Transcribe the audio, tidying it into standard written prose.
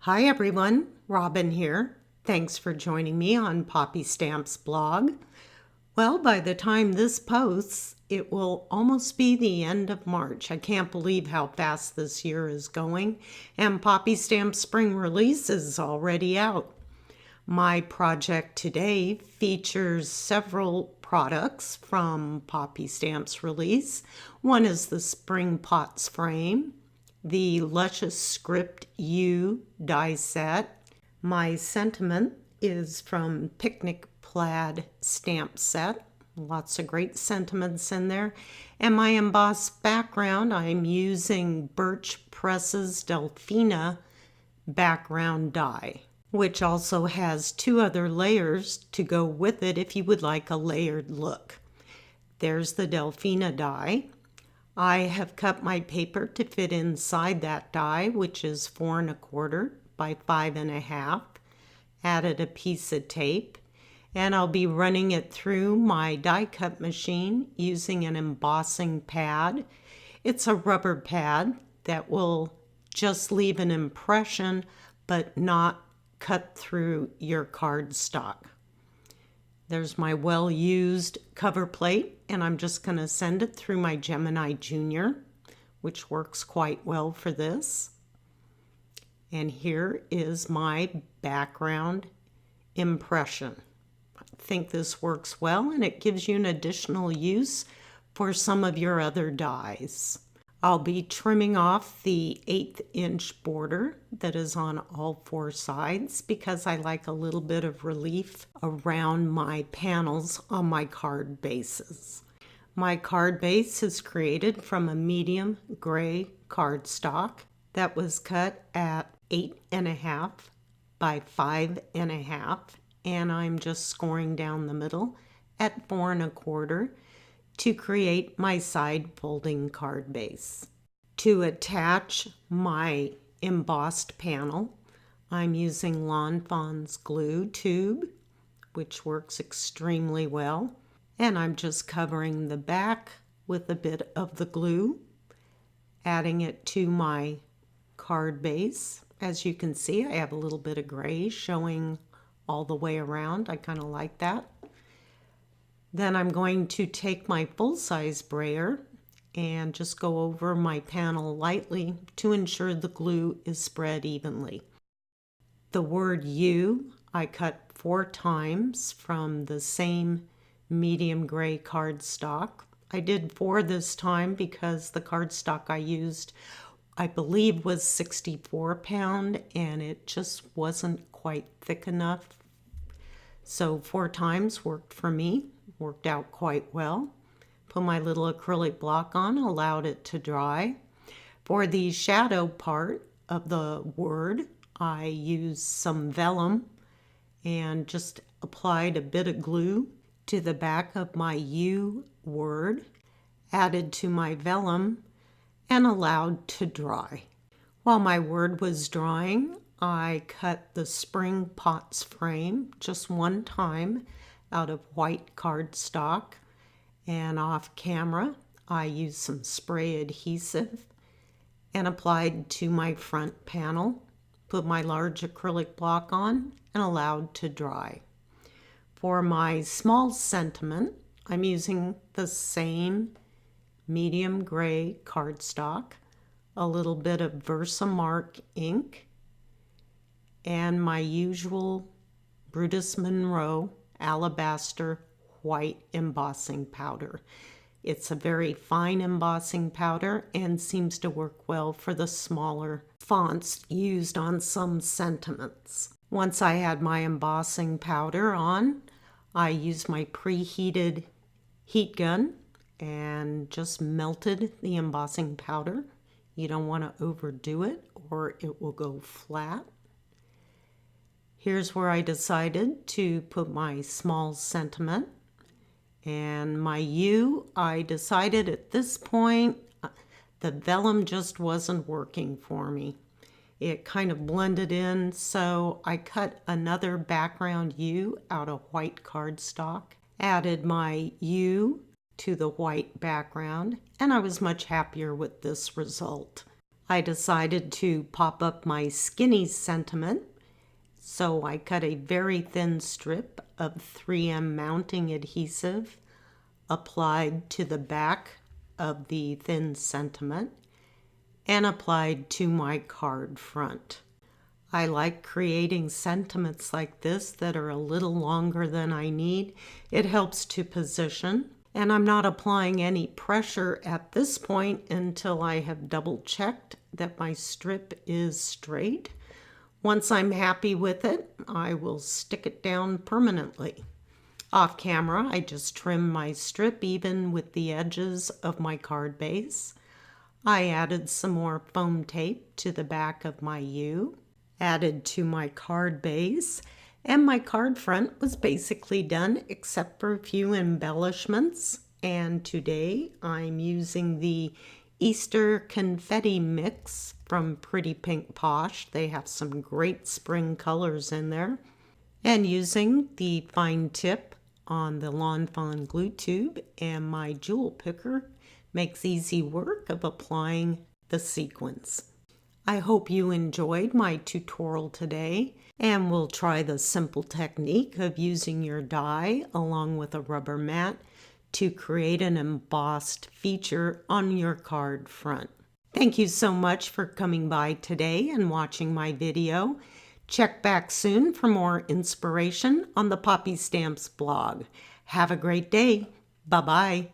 Hi everyone, Robin here. Thanks for joining me on Poppystamps blog. Well, by the time this posts, it will almost be the end of March. I can't believe how fast this year is going, and Poppystamps spring release is already out. My project today features several products from Poppystamps release. One is the Spring Pots frame, the Luscious Script U die set. My sentiment is from Picnic Plaid stamp set. Lots of great sentiments in there. And my embossed background, I'm using Birch Press's Delphina background die, which also has two other layers to go with it if you would like a layered look. There's the Delphina die. I have cut my paper to fit inside that die, which is 4 1/4 by 5 1/2. Added a piece of tape, and I'll be running it through my die cut machine using an embossing pad. It's a rubber pad that will just leave an impression but not cut through your cardstock. There's my well-used cover plate, and I'm just going to send it through my Gemini Junior, which works quite well for this. And here is my background impression. I think this works well, and it gives you an additional use for some of your other dies. I'll be trimming off the 1/8 inch border that is on all 4 sides because I like a little bit of relief around my panels on my card bases. My card base is created from a medium gray cardstock that was cut at 8 1/2 by 5 1/2, and I'm just scoring down the middle at 4 1/4 to create my side folding card base. To attach my embossed panel, I'm using Lawn Fawn's glue tube, which works extremely well, and I'm just covering the back with a bit of the glue, adding it to my card base. As you can see, I have a little bit of gray showing all the way around. I kind of like that. Then I'm going to take my full-size brayer and just go over my panel lightly to ensure the glue is spread evenly. The word U I cut 4 times from the same medium gray cardstock. I did 4 this time because the cardstock I used, I believe, was 64 pound, and it just wasn't quite thick enough. So 4 times worked for me. Worked out quite well. Put my little acrylic block on, allowed it to dry. For the shadow part of the word, I used some vellum and just applied a bit of glue to the back of my U word, added to my vellum, and allowed to dry. While my word was drying, I cut the Spring Pots frame just 1 time out of white cardstock, and off camera I used some spray adhesive and applied to my front panel, put my large acrylic block on, and allowed to dry. For my small sentiment, I'm using the same medium gray cardstock, a little bit of Versamark ink, and my usual Brutus Monroe alabaster white embossing powder. It's a very fine embossing powder and seems to work well for the smaller fonts used on some sentiments. Once I had my embossing powder on, I used my preheated heat gun and just melted the embossing powder. You don't want to overdo it or it will go flat. Here's where I decided to put my small sentiment, and my U, I decided at this point the vellum just wasn't working for me. It kind of blended in, so I cut another background U out of white cardstock, added my U to the white background, and I was much happier with this result. I decided to pop up my skinny sentiment, so I cut a very thin strip of 3M mounting adhesive, applied to the back of the thin sentiment, and applied to my card front. I like creating sentiments like this that are a little longer than I need. It helps to position, and I'm not applying any pressure at this point until I have double checked that my strip is straight. Once I'm happy with it, I will stick it down permanently. Off camera, I just trim my strip even with the edges of my card base. I added some more foam tape to the back of my U, added to my card base, and my card front was basically done except for a few embellishments. And today I'm using the Easter confetti mix from Pretty Pink Posh. They have some great spring colors in there. And using the fine tip on the Lawn Fawn glue tube and my jewel picker makes easy work of applying the sequins. I hope you enjoyed my tutorial today and will try the simple technique of using your die along with a rubber mat to create an embossed feature on your card front. Thank you so much for coming by today and watching my video. Check back soon for more inspiration on the Poppystamps blog. Have a great day. Bye-bye.